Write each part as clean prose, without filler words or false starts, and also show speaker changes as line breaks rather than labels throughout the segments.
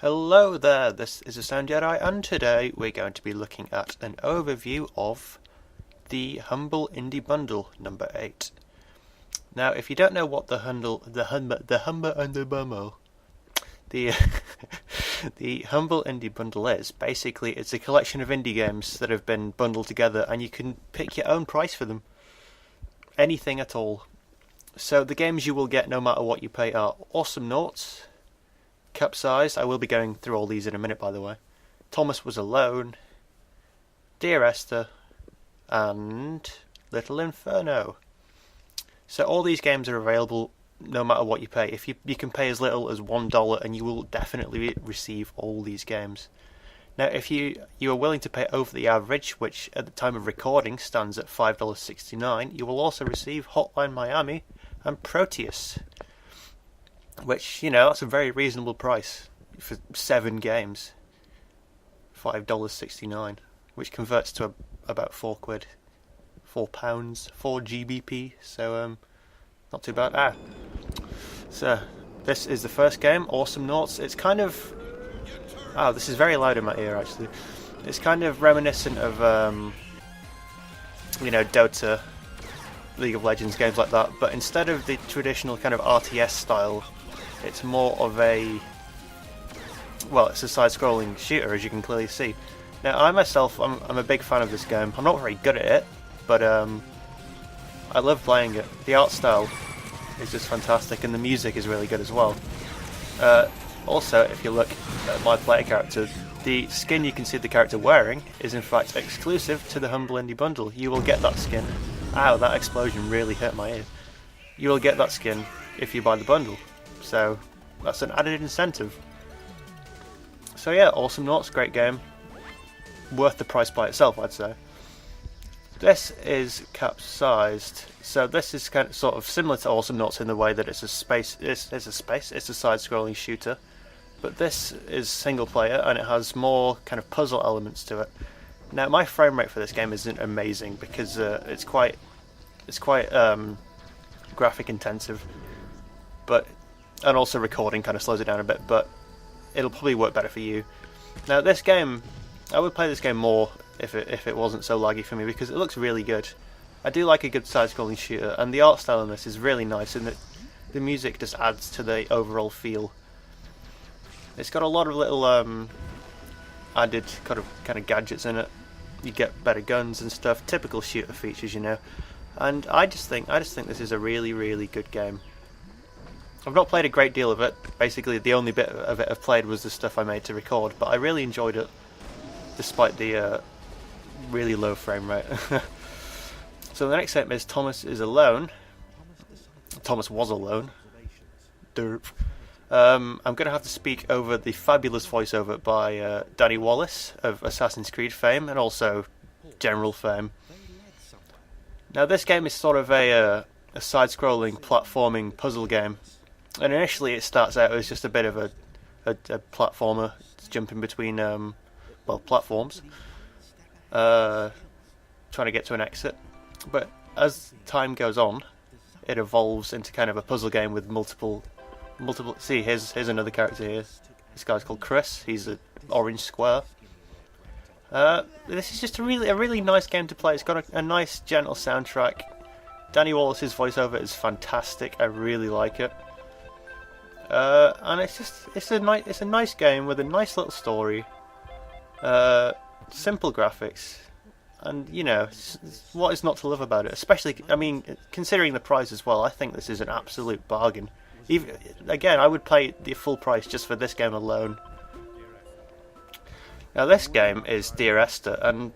Hello there, this is the Sound Jedi, and today we're going to be looking at an overview of the Humble Indie Bundle number 8. Now, if you don't know what the Humble Indie Bundle, the the Humble Indie Bundle is, basically it's a collection of indie games that have been bundled together, and you can pick your own price for them. Anything at all. So the games you will get no matter what you pay are Awesomenauts, Capsized, I will be going through all these in a minute by the way, Thomas Was Alone, Dear Esther, and Little Inferno. So all these games are available no matter what you pay. If you can pay as little as $1 and you will definitely receive all these games. Now if you are willing to pay over the average, which at the time of recording stands at $5.69, you will also receive Hotline Miami and Proteus. Which, you know, that's a very reasonable price for 7 games. $5.69, which converts to about £4, £4, 4 GBP. So, not too bad. So, this is the first game, Awesomenauts. It's kind of... this is very loud in my ear, actually. It's kind of reminiscent of, Dota, League of Legends, games like that. But instead of the traditional kind of RTS style, it's more of a... well, it's a side-scrolling shooter, as you can clearly see. Now, I myself, I'm a big fan of this game. I'm not very good at it, but I love playing it. The art style is just fantastic, and the music is really good as well. Also, if you look at my player character, the skin you can see the character wearing is in fact exclusive to the Humble Indie Bundle. You will get that skin. Ow, that explosion really hurt my ear. You will get that skin if you buy the bundle. So, that's an added incentive. So yeah, Awesomenauts, great game. Worth the price by itself, I'd say. This is Capsized. So this is kind of sort of similar to Awesomenauts in the way that it's a side-scrolling shooter. But this is single player and it has more kind of puzzle elements to it. Now my frame rate for this game isn't amazing because it's quite graphic intensive, and also recording kind of slows it down a bit, but it'll probably work better for you. Now this game, I would play this game more if it wasn't so laggy for me, because it looks really good. I do like a good side-scrolling shooter, and the art style in this is really nice, and the music just adds to the overall feel. It's got a lot of little added kind of gadgets in it. You get better guns and stuff, typical shooter features, you know. And I just think this is a really, really good game. I've not played a great deal of it. Basically, the only bit of it I've played was the stuff I made to record, but I really enjoyed it, despite the really low frame rate. So the next game is Thomas Is Alone. Thomas Was Alone. Derp. I'm going to have to speak over the fabulous voiceover by Danny Wallace of Assassin's Creed fame, and also general fame. Now this game is sort of a side-scrolling platforming puzzle game. And initially it starts out as just a bit of a platformer, jumping between platforms, trying to get to an exit. But as time goes on, it evolves into kind of a puzzle game with multiple. See, here's another character here. This guy's called Chris. He's an orange square. This is just a really nice game to play. It's got a nice gentle soundtrack. Danny Wallace's voiceover is fantastic. I really like it. And it's a nice game with a nice little story, simple graphics, and you know, what is not to love about it? Especially, I mean, considering the price as well, I think this is an absolute bargain. Again, I would pay the full price just for this game alone. Now this game is Dear Esther, and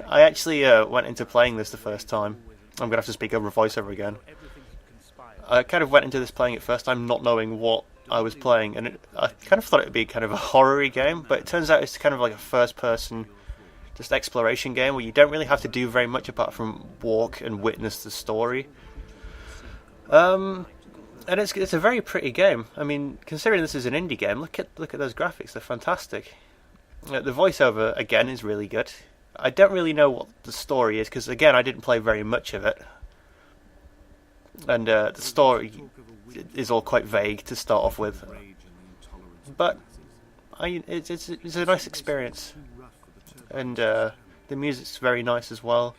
I actually went into playing this the first time. I'm going to have to speak over a voiceover again. I kind of went into this playing it first time not knowing what I was playing, and I kind of thought it would be kind of a horror-y game, but it turns out it's kind of like a first-person just exploration game where you don't really have to do very much apart from walk and witness the story. And it's a very pretty game. I mean, considering this is an indie game, look at those graphics, they're fantastic. The voiceover, again, is really good. I don't really know what the story is, because again, I didn't play very much of it. And the story is all quite vague to start off with. But it's a nice experience, and the music's very nice as well.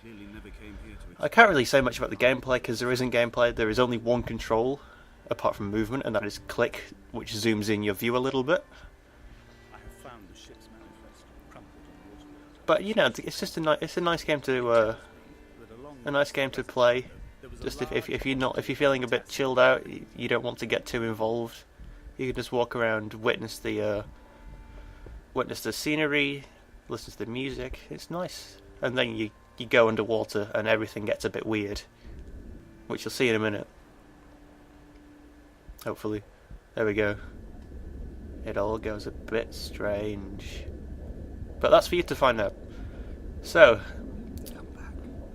I can't really say much about the gameplay because there isn't gameplay. There is only one control, apart from movement, and that is click, which zooms in your view a little bit. But you know, it's just it's a nice game to play. Just if you're feeling a bit chilled out, you don't want to get too involved. You can just walk around, witness the scenery, listen to the music. It's nice, and then you go underwater and everything gets a bit weird, which you'll see in a minute. Hopefully, there we go. It all goes a bit strange, but that's for you to find out. So,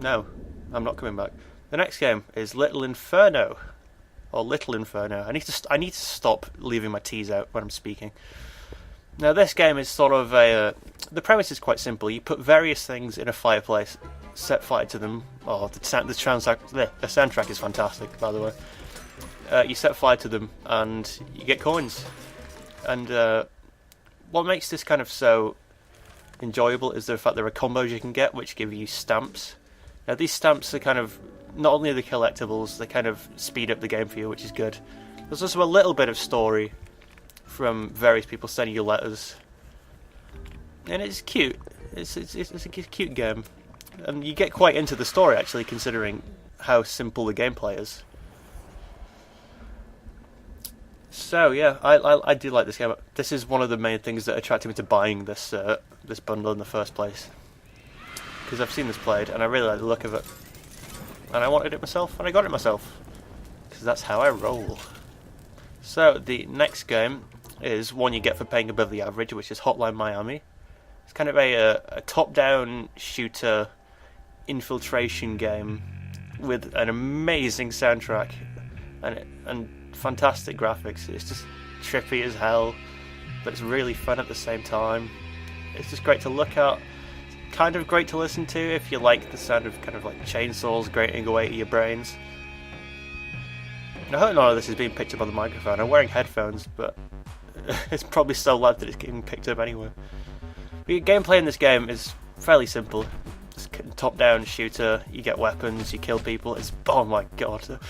no, I'm not coming back. The next game is Little Inferno, or Little Inferno. I need to stop leaving my T's out when I'm speaking. Now, this game is sort of the premise is quite simple. You put various things in a fireplace, set fire to them. Oh, the soundtrack is fantastic, by the way. You set fire to them, and you get coins. And what makes this kind of so enjoyable is the fact there are combos you can get, which give you stamps. Now, these stamps are kind of not only the collectibles, they kind of speed up the game for you, which is good. There's also a little bit of story from various people sending you letters, and it's cute. It's a cute game, and you get quite into the story actually, considering how simple the gameplay is. So yeah, I do like this game. This is one of the main things that attracted me to buying this bundle in the first place, because I've seen this played and I really like the look of it, and I wanted it myself, and I got it myself, because that's how I roll. So the next game is one you get for paying above the average, which is Hotline Miami. It's kind of a top-down shooter infiltration game with an amazing soundtrack and fantastic graphics. It's just trippy as hell, but it's really fun at the same time. It's just great to look at, kind of great to listen to if you like the sound of kind of like chainsaws grating away at your brains. I hope none of this is being picked up on the microphone. I'm wearing headphones, but it's probably so loud that it's getting picked up anyway. The gameplay in this game is fairly simple. It's a top-down shooter. You get weapons, you kill people. It's, oh my god.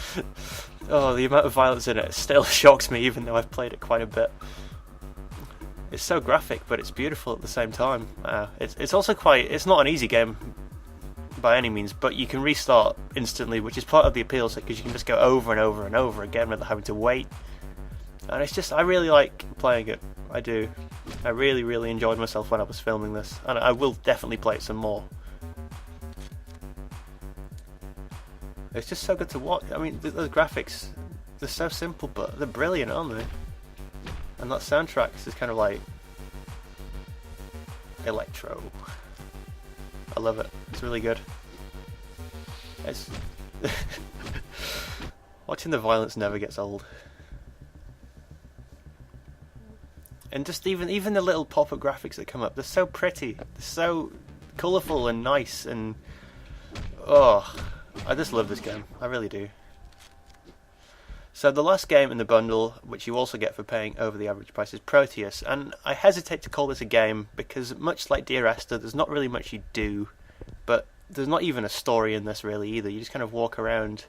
Oh, the amount of violence in it still shocks me, even though I've played it quite a bit. It's so graphic, but it's beautiful at the same time. It's also it's not an easy game by any means, but you can restart instantly, which is part of the appeal, because you can just go over and over and over again without having to wait. And it's just, I really like playing it. I do. I really, really enjoyed myself when I was filming this, and I will definitely play it some more. It's just so good to watch. I mean, the graphics, they're so simple, but they're brilliant, aren't they? And that soundtrack is kind of like electro. I love it. It's really good. It's watching the violence never gets old. And just even the little pop-up graphics that come up, they're so pretty. They're so colourful and nice, and oh, I just love this game. I really do. So the last game in the bundle, which you also get for paying over the average price, is Proteus. And I hesitate to call this a game because, much like Dear Esther, there's not really much you do. But there's not even a story in this really either. You just kind of walk around,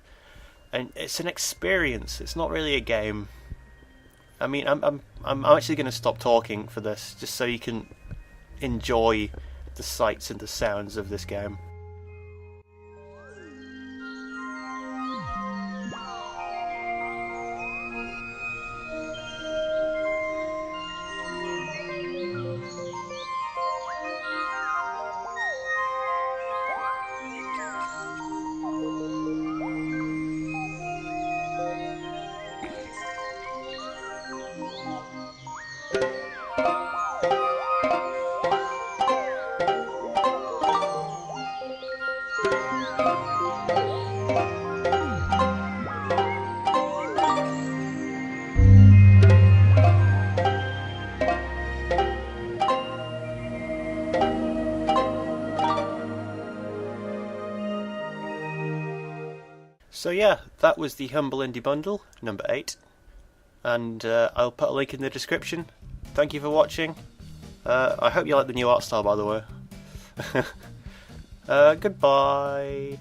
and it's an experience. It's not really a game. I mean, I'm actually going to stop talking for this, just so you can enjoy the sights and the sounds of this game. So yeah, that was the Humble Indie Bundle, number 8. And I'll put a link in the description. Thank you for watching. I hope you like the new art style, by the way. Goodbye.